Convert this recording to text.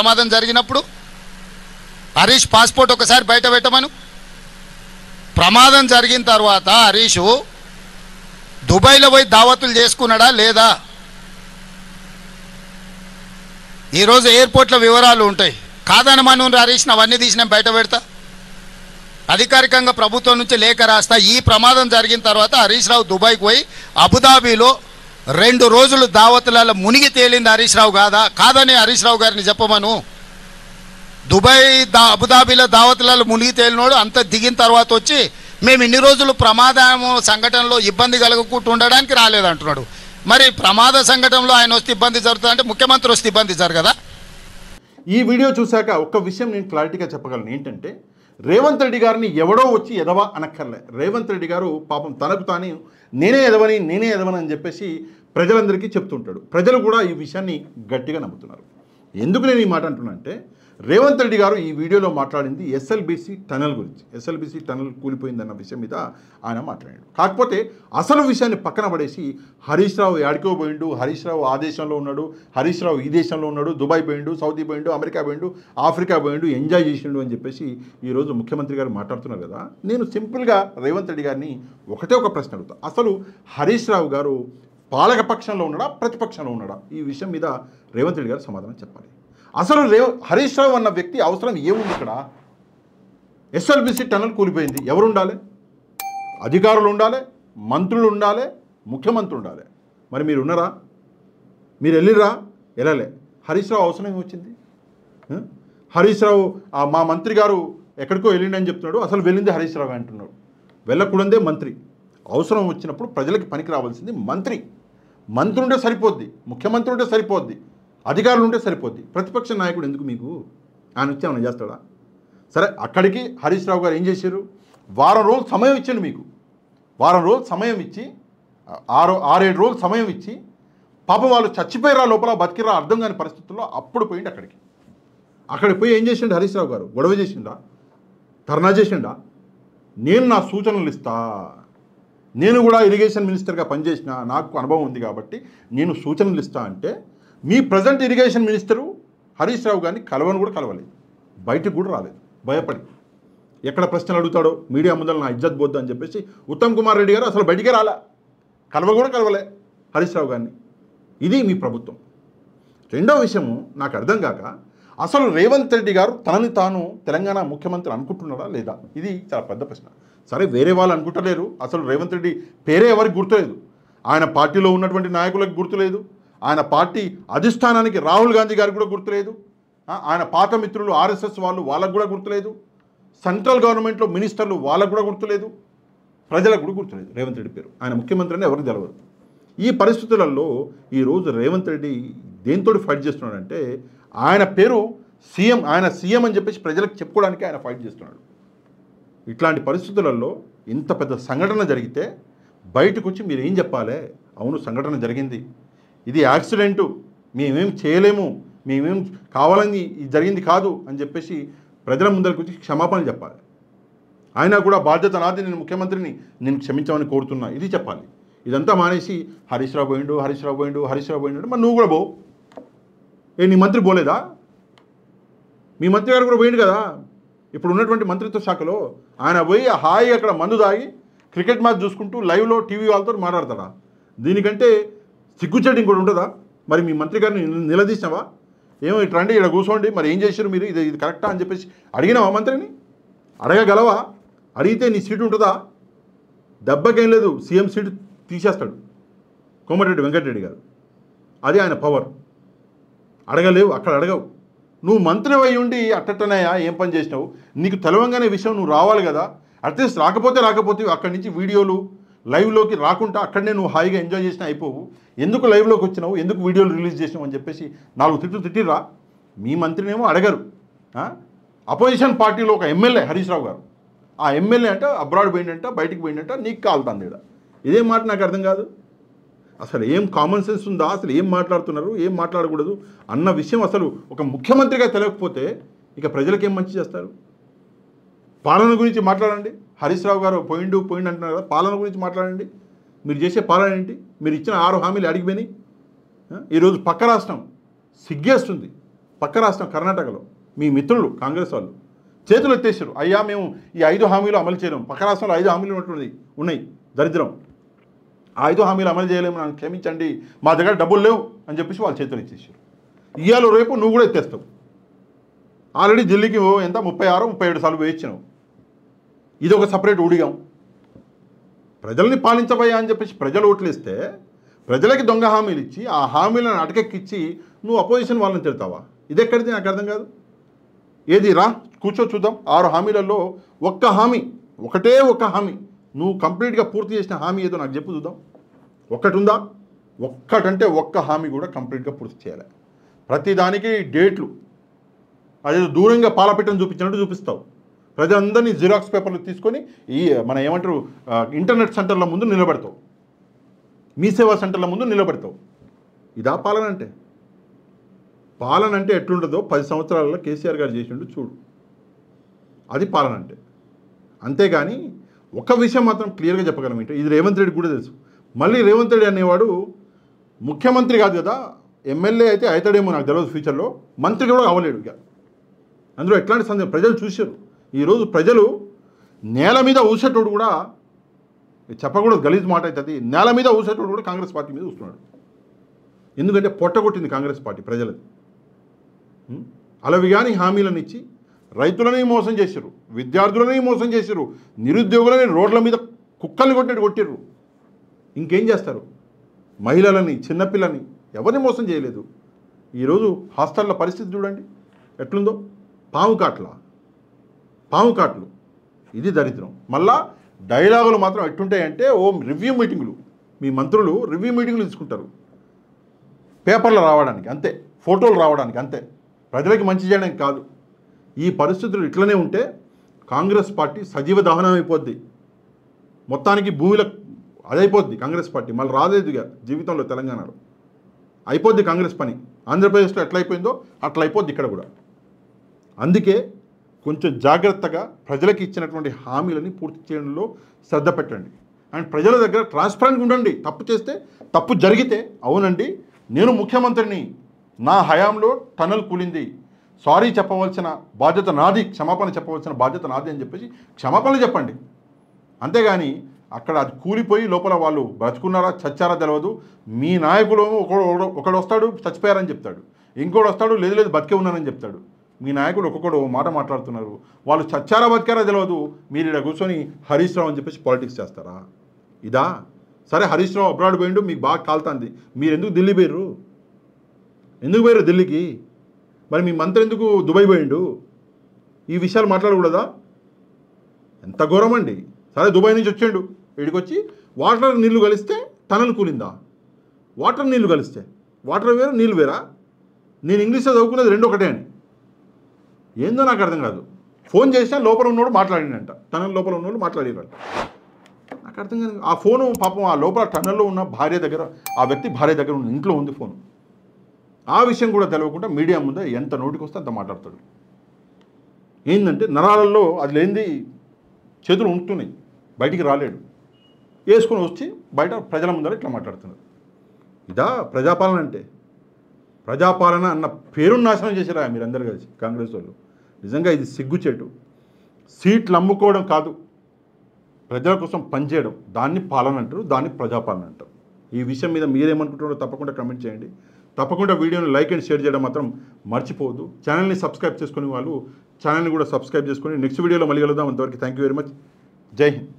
ప్రమాదం జరిగినప్పుడు హరీష్ పాస్పోర్ట్ ఒకసారి బయట పెట్టమను. ప్రమాదం జరిగిన తర్వాత హరీష్ దుబాయ్లో పోయి దావతులు చేసుకున్నాడా లేదా? ఈరోజు ఎయిర్పోర్ట్ల వివరాలు ఉంటాయి. కాదనమను హరీష్ని అవన్నీ తీసి బయట పెడతా. అధికారికంగా ప్రభుత్వం నుంచి లేఖ రాస్తా. ఈ ప్రమాదం జరిగిన తర్వాత హరీష్ రావు దుబాయ్కి పోయి అబుదాబీలో 2 రోజులు దావతులలో మునిగి తేలింది హరీష్ రావు కాదని హరీష్ రావు గారిని చెప్పమను. దుబాయ్ అబుదాబీలో దావతులలో మునిగి తేలినోడు అంత దిగిన తర్వాత వచ్చి మేము ఇన్ని రోజులు ప్రమాదం సంఘటనలో ఇబ్బంది కలగకుండా ఉండడానికి రాలేదంటున్నాడు. మరి ప్రమాద సంఘటనలో ఆయన వస్తే ఇబ్బంది జరుగుతుందంటే ముఖ్యమంత్రి వస్తే ఇబ్బంది జరగదా? ఈ వీడియో చూశాక ఒక్క విషయం నేను క్లారిటీగా చెప్పగలను. ఏంటంటే రేవంత్ రెడ్డి గారిని ఎవడో వచ్చి ఎదవా అనక్కర్లే. రేవంత్ రెడ్డి గారు పాపం తనకు తానే నేనే ఎదవని అని చెప్పేసి ప్రజలందరికీ చెప్తుంటాడు. ప్రజలు కూడా ఈ విషయాన్ని గట్టిగా నమ్ముతున్నారు. ఎందుకు నేను ఈ మాట అంటున్నా అంటే రేవంత్ రెడ్డి గారు ఈ వీడియోలో మాట్లాడింది ఎస్ఎల్బీసీ టనల్ గురించి. ఎస్ఎల్బీసీ టనల్ కూలిపోయిందన్న విషయం మీద ఆయన మాట్లాడాడు. కాకపోతే అసలు విషయాన్ని పక్కన పడేసి హరీష్ రావు యాడికో పోయిండు, హరీష్ రావు ఆ దేశంలో ఉన్నాడు, హరీష్ రావు ఈ దేశంలో ఉన్నాడు, దుబాయ్ పోయిండు, సౌదీ పోయిండు, అమెరికా పోయిండు, ఆఫ్రికా పోయిండు, ఎంజాయ్ చేసిండు అని చెప్పేసి ఈరోజు ముఖ్యమంత్రి గారు మాట్లాడుతున్నారు కదా. నేను సింపుల్గా రేవంత్ రెడ్డి గారిని ఒకటే ఒక ప్రశ్న అడుగుతా. అసలు హరీష్ రావు గారు పాలక పక్షంలో ఉన్నాడా, ప్రతిపక్షంలో ఉన్నాడా? ఈ విషయం మీద రేవంత్ రెడ్డి గారు సమాధానం చెప్పాలి. అసలు హరీష్ రావు అన్న వ్యక్తి అవసరం ఏముంది ఇక్కడ? ఎస్ఎల్బీసీ టనల్ కూలిపోయింది, ఎవరు ఉండాలి? అధికారులు ఉండాలి, మంత్రులు ఉండాలి, ముఖ్యమంత్రి ఉండాలి. మరి మీరు ఉన్నారా? మీరు వెళ్ళిరా? వెళ్ళలే. హరీష్ రావు అవసరం ఏమొచ్చింది? హరీష్ రావు మా మంత్రి గారు ఎక్కడికో వెళ్ళిండని చెప్తున్నాడు, అసలు వెళ్ళింది హరీష్ రావు అంటున్నాడు. వెళ్ళకూడదే మంత్రి. అవసరం వచ్చినప్పుడు ప్రజలకి పనికి రావాల్సింది మంత్రి. మంత్రి ఉంటే సరిపోద్ది, ముఖ్యమంత్రి ఉంటే సరిపోద్ది, అధికారులు ఉంటే సరిపోద్ది. ప్రతిపక్ష నాయకుడు ఎందుకు మీకు? ఆయన వచ్చి ఏమైనా చేస్తాడా? సరే, అక్కడికి హరీష్ రావు గారు ఏం చేశారు? వారం రోజులు సమయం ఇచ్చాడు మీకు. వారం రోజులు సమయం ఇచ్చి 6-7 రోజులు సమయం ఇచ్చి పాపం వాళ్ళు చచ్చిపోయారా లోపల బతికిరా అర్థం కాని పరిస్థితుల్లో అప్పుడు పోయింది అక్కడికి పోయి ఏం చేసిండు హరీష్ రావు గారు? గొడవ చేసిండా? ధర్నా చేసిండా? నేను నా సూచనలు ఇస్తా, నేను కూడా ఇరిగేషన్ మినిస్టర్గా పనిచేసిన, నాకు అనుభవం ఉంది కాబట్టి నేను సూచనలు ఇస్తా అంటే మీ present irrigation minister Harish Rao గారిని కలవని కూడా కలవలేదు, బయటకు కూడా రాలేదు, భయపడి. ఎక్కడ ప్రశ్నలు అడుగుతాడో మీడియా ముందర నా ఇజ్జత్ పోద్దు అని చెప్పేసి ఉత్తమ్ కుమార్ రెడ్డి గారు అసలు బయటికే రాలే, కూడా కలవలే హరీష్ రావు గారిని. ఇది మీ ప్రభుత్వం. రెండో విషయము నాకు అర్థం కాక, అసలు రేవంత్ రెడ్డి గారు తనని తాను తెలంగాణ ముఖ్యమంత్రి అనుకుంటున్నాడా లేదా? ఇది చాలా పెద్ద ప్రశ్న. సరే, వేరే వాళ్ళు అనుకుంటలేరు. అసలు రేవంత్ రెడ్డి పేరే ఎవరికి గుర్తులేదు, ఆయన పార్టీలో ఉన్నటువంటి నాయకులకు గుర్తులేదు, ఆయన పార్టీ అధిష్టానానికి రాహుల్ గాంధీ గారికి కూడా గుర్తులేదు, ఆయన పాత మిత్రులు ఆర్ఎస్ఎస్ వాళ్ళకు కూడా గుర్తులేదు, సెంట్రల్ గవర్నమెంట్లో మినిస్టర్లు వాళ్ళకు కూడా గుర్తులేదు, ప్రజలకు కూడా గుర్తులేదు రేవంత్ రెడ్డి పేరు. ఆయన ముఖ్యమంత్రి అని ఎవరికి తెలవదు. ఈ పరిస్థితులలో ఈరోజు రేవంత్ రెడ్డి దేంతో ఫైట్ చేస్తున్నాడంటే ఆయన పేరు సీఎం, ఆయన సీఎం అని చెప్పేసి ప్రజలకు చెప్పుకోవడానికి ఆయన ఫైట్ చేస్తున్నాడు. ఇట్లాంటి పరిస్థితులలో ఇంత పెద్ద సంఘటన జరిగితే బయటకు వచ్చి మీరు ఏం చెప్పాలి? అవును, సంఘటన జరిగింది, ఇది యాక్సిడెంటు, మేమేం చేయలేము, మేమేం కావాలని జరిగింది కాదు అని చెప్పేసి ప్రజల ముందరికి వచ్చి క్షమాపణలు చెప్పాలి. అయినా కూడా బాధ్యత నాది, నేను ముఖ్యమంత్రిని, నేను క్షమించమని కోరుతున్నా, ఇది చెప్పాలి. ఇదంతా మానేసి హరీష్ రావు పోయిండు అంటే మరి నువ్వు కూడా పో. నీ మంత్రి పోలేదా? మీ మంత్రి గారు కూడా పోయిండు కదా ఇప్పుడు ఉన్నటువంటి మంత్రిత్వ శాఖలో. ఆయన పోయి హాయిగా అక్కడ మందు తాగి క్రికెట్ మ్యాచ్ చూసుకుంటూ లైవ్లో టీవీ వాళ్ళతో మాట్లాడతాడా? దీనికంటే సిగ్గుచేటు ఇంకోటి ఉంటుందా? మరి మీ మంత్రి గారిని నిలదీసినావా? ఏమో ఇట్లా రండి, ఇక్కడ కూర్చోండి, మరి ఏం చేశారు మీరు, ఇది కరెక్టా అని చెప్పేసి అడిగినావా మంత్రిని? అడగగలవా? అడిగితే నీ సీటు ఉంటుందా? దెబ్బకేం లేదు, సీఎం సీటు తీసేస్తాడు కోమటిరెడ్డి వెంకటరెడ్డి గారు. అది ఆయన పవర్. అడగలేవు, అక్కడ అడగవు. నువ్వు మంత్రి అయి ఉండి అట్టట్టనయా ఏం పని చేసినావు, నీకు తెలవంగానే విషయం నువ్వు రావాలి కదా. అట్లీస్ట్ రాకపోతే అక్కడి నుంచి వీడియోలు లైవ్లోకి రాకుండా అక్కడనే నువ్వు హాయిగా ఎంజాయ్ చేసినా అయిపోవు. ఎందుకు లైవ్లోకి వచ్చినావు, ఎందుకు వీడియోలు రిలీజ్ చేసినావు అని చెప్పేసి 4 తిట్లు తిట్టిరా. మీ మంత్రినేమో అడగరు. అపోజిషన్ పార్టీలో ఒక ఎమ్మెల్యే హరీష్ రావు గారు, ఆ ఎమ్మెల్యే అంటే అబ్రాడ్ పోయిందంట, బయటికి పోయిందంట, నీకు కాలుతుంది ఇక్కడ. ఇదేం మాట నాకు అర్థం కాదు. అసలు ఏం కామన్ సెన్స్ ఉందా? అసలు ఏం మాట్లాడుతున్నారు, ఏం మాట్లాడకూడదు అన్న విషయం అసలు ఒక ముఖ్యమంత్రిగా తెలియకపోతే ఇక ప్రజలకు ఏం మంచి చేస్తారు? పాలన గురించి మాట్లాడండి. హరీష్ రావు గారు పోయిండు అంటున్నారు కదా, పాలన గురించి మాట్లాడండి. మీరు చేసే పాలన ఏంటి? మీరు ఇచ్చిన 6 హామీలు అడిగిపోయినాయి. ఈరోజు పక్క రాష్ట్రం సిగ్గేస్తుంది, పక్క రాష్ట్రం కర్ణాటకలో మీ మిత్రులు కాంగ్రెస్ వాళ్ళు చేతులు ఎత్తేసారు, అయ్యా మేము ఈ 5 హామీలు అమలు చేయలేము, పక్క రాష్ట్రంలో 5 హామీలు ఉన్నాయి దరిద్రం, ఆ 5 హామీలు అమలు చేయలేము, నన్ను క్షమించండి, మా దగ్గర డబ్బులు లేవు అని చెప్పేసి వాళ్ళు చేతులు ఎత్తేసారు. ఇవాళ రేపు నువ్వు కూడా ఎత్తేస్తావు. ఆల్రెడీ ఢిల్లీకి ఎంత 36-37 సార్లు వేయించినావు. ఇది ఒక సపరేట్ ఊడిగాం. ప్రజల్ని పాలించబోయా అని చెప్పేసి ప్రజలు ఓట్లు ఇస్తే ప్రజలకి దొంగ హామీలు ఇచ్చి ఆ హామీలను అటకెక్కిచ్చి నువ్వు అపోజిషన్ వాళ్ళని తిడతావా? ఇది ఎక్కడిది నాకు అర్థం కాదు. ఏది రా కూర్చో చూద్దాం. 6 హామీలలో ఒకటే ఒక హామీ నువ్వు కంప్లీట్గా పూర్తి చేసిన హామీ ఏదో నాకు చెప్పు చూద్దాం. ఒక్కటి ఉందా? ఒక్కటంటే ఒక్క హామీ కూడా కంప్లీట్గా పూర్తి చేయాలి. ప్రతిదానికి డేట్లు అదేదో దూరంగా పాలపిట్టను చూపించినట్టు చూపిస్తావు. ప్రజలందరినీ జిరాక్స్ పేపర్లు తీసుకొని మన ఏమంటారు ఇంటర్నెట్ సెంటర్ల ముందు నిలబెడతావు, మీ సేవా సెంటర్ల ముందు నిలబెడతావు. ఇదా పాలన అంటే? పాలన అంటే ఎట్లుంటుందో 10 సంవత్సరాలలో కేసీఆర్ గారు చేసిండు చూడు, అది పాలన అంటే. అంతేగాని ఒక విషయం మాత్రం క్లియర్గా చెప్పగలం ఏంటంటే, ఇది రేవంత్ రెడ్డి కూడా తెలుసు. మళ్ళీ రేవంత్ రెడ్డి అనేవాడు ముఖ్యమంత్రి కాదు కదా, ఎమ్మెల్యే అయితే అవుతాడేమో నాకు తెలియదు, ఫ్యూచర్లో మంత్రి కూడా అవ్వలేడు. ఇక అందులో ఎట్లాంటి సందేహం ప్రజలు చూశారు. ఈరోజు ప్రజలు నేల మీద ఊసేటోడు కూడా, చెప్పకూడదు గలీజ్ మాట అవుతుంది, నేల మీద ఊసేటోడు కూడా కాంగ్రెస్ పార్టీ మీద చూస్తున్నాడు. ఎందుకంటే పొట్టగొట్టింది కాంగ్రెస్ పార్టీ ప్రజలది. అలవి కానీ హామీలను ఇచ్చి రైతులని మోసం చేశారు, విద్యార్థులని మోసం చేశారు, నిరుద్యోగులని రోడ్ల మీద కుక్కల్ని కొట్టినట్టు కొట్టారు. ఇంకేం చేస్తారు? మహిళలని, చిన్నపిల్లని ఎవరిని మోసం చేయలేదు. ఈరోజు హాస్టల్ల పరిస్థితి చూడండి ఎట్లుందో, పాము కాట్లు. ఇది దరిద్రం. మళ్ళా డైలాగులు మాత్రం ఎట్టుంటాయంటే రివ్యూ మీటింగులు, మీ మంత్రులు రివ్యూ మీటింగులు తీసుకుంటారు పేపర్లు రావడానికి అంతే, ఫోటోలు రావడానికి అంతే, ప్రజలకి మంచి చేయడానికి కాదు. ఈ పరిస్థితులు ఇట్లనే ఉంటే కాంగ్రెస్ పార్టీ సజీవ దహనం అయిపోద్ది, మొత్తానికి భూమిలో అదైపోద్ది కాంగ్రెస్ పార్టీ. మళ్ళీ రాలేదుగా జీవితంలో తెలంగాణలో అయిపోద్ది కాంగ్రెస్ పని. ఆంధ్రప్రదేశ్లో ఎట్లయిపోయిందో అట్లా అయిపోద్ది ఇక్కడ కూడా. అందుకే కొంచెం జాగ్రత్తగా ప్రజలకు ఇచ్చినటువంటి హామీలని పూర్తి చేయడంలో శ్రద్ధ పెట్టండి. అండ్ ప్రజల దగ్గర ట్రాన్స్పరెంట్గా ఉండండి. తప్పు చేస్తే, తప్పు జరిగితే అవునండి నేను ముఖ్యమంత్రిని, నా హయాంలో టనల్ కూలింది, సారీ చెప్పవలసిన బాధ్యత నాది, క్షమాపణ చెప్పవలసిన బాధ్యత నాది అని చెప్పేసి క్షమాపణలు చెప్పండి. అంతేగాని అక్కడ అది కూలిపోయి లోపల వాళ్ళు బ్రతుకున్నారా చచ్చారా తెలియదు. మీ నాయకులు ఒకడు వస్తాడు చచ్చిపోయారని చెప్తాడు, ఇంకోటి వస్తాడు లేదు బతికే ఉన్నానని చెప్తాడు. మీ నాయకుడు ఒక్కొక్కడు మాట మాట్లాడుతున్నారు, వాళ్ళు చచ్చారా బతికారా తెలియదు. మీరు ఇక్కడ కూర్చొని హరీష్ రావు అని చెప్పేసి పాలిటిక్స్ చేస్తారా? ఇదా? సరే హరీష్ రావు అబ్రాడ్ పోయిండు, మీకు బాగా కాలుతుంది, మీరు ఎందుకు ఢిల్లీ పోయారు? ఎందుకు పోయారు ఢిల్లీకి? మరి మీ మంత్రి ఎందుకు దుబాయ్ పోయిండు? ఈ విషయాలు మాట్లాడకూడదా? ఎంత ఘోరం అండి. సరే దుబాయ్ నుంచి వచ్చిండు, ఇక్కడికి వచ్చి వాటర్ నీళ్లు కలిస్తే టనల్ కూలిందా? వాటర్ నీళ్లు కలిస్తే వాటర్ వేరు నీళ్ళు వేరా? నేను ఇంగ్లీష్లో చదువుకునేది 2 ఒకటే అని. ఏందో నాకు అర్థం కాదు. ఫోన్ చేసినా లోపల ఉన్నోడు మాట్లాడినంట, టనల్ లోపల ఉన్నోడు మాట్లాడినంట. నాకు అర్థం కాదు. ఆ ఫోను పాపం ఆ లోపల టనల్లో ఉన్న భార్య దగ్గర, ఆ వ్యక్తి భార్య దగ్గర ఉన్న ఇంట్లో ఉంది ఫోను. ఆ విషయం కూడా తెలియకుండా మీడియా ముందే ఎంత నోటికి వస్తే అంత మాట్లాడతాడు. ఏంటంటే నరాలలో అది లేనిది చేతులు ఉంటున్నాయి, బయటికి రాలేడు, వేసుకొని వచ్చి బయట ప్రజల ముందర ఇట్లా మాట్లాడుతున్నారు. ఇదా ప్రజాపాలన అంటే? ప్రజాపాలన అన్న పేరును నాశనం చేశారా మీరందరూ కలిసి కాంగ్రెస్ వాళ్ళు? నిజంగా ఇది సిగ్గుచేటు. సీట్లు అమ్ముకోవడం కాదు, ప్రజల కోసం పనిచేయడం, దాన్ని పాలన అంటారు, దాన్ని ప్రజాపాలన అంటారు. ఈ విషయం మీద మీరేమనుకుంటున్నారో తప్పకుండా కమెంట్ చేయండి. తప్పకుండా వీడియోని లైక్ అండ్ షేర్ చేయడం మాత్రం మర్చిపోవద్దు. ఛానల్ని సబ్స్క్రైబ్ చేసుకునే వాళ్ళు ఛానల్ని కూడా సబ్స్క్రైబ్ చేసుకొని నెక్స్ట్ వీడియోలో మళ్ళీ కలుద్దాం. అంతవరకు థ్యాంక్ యూ వెరీ మచ్. జై హింద్.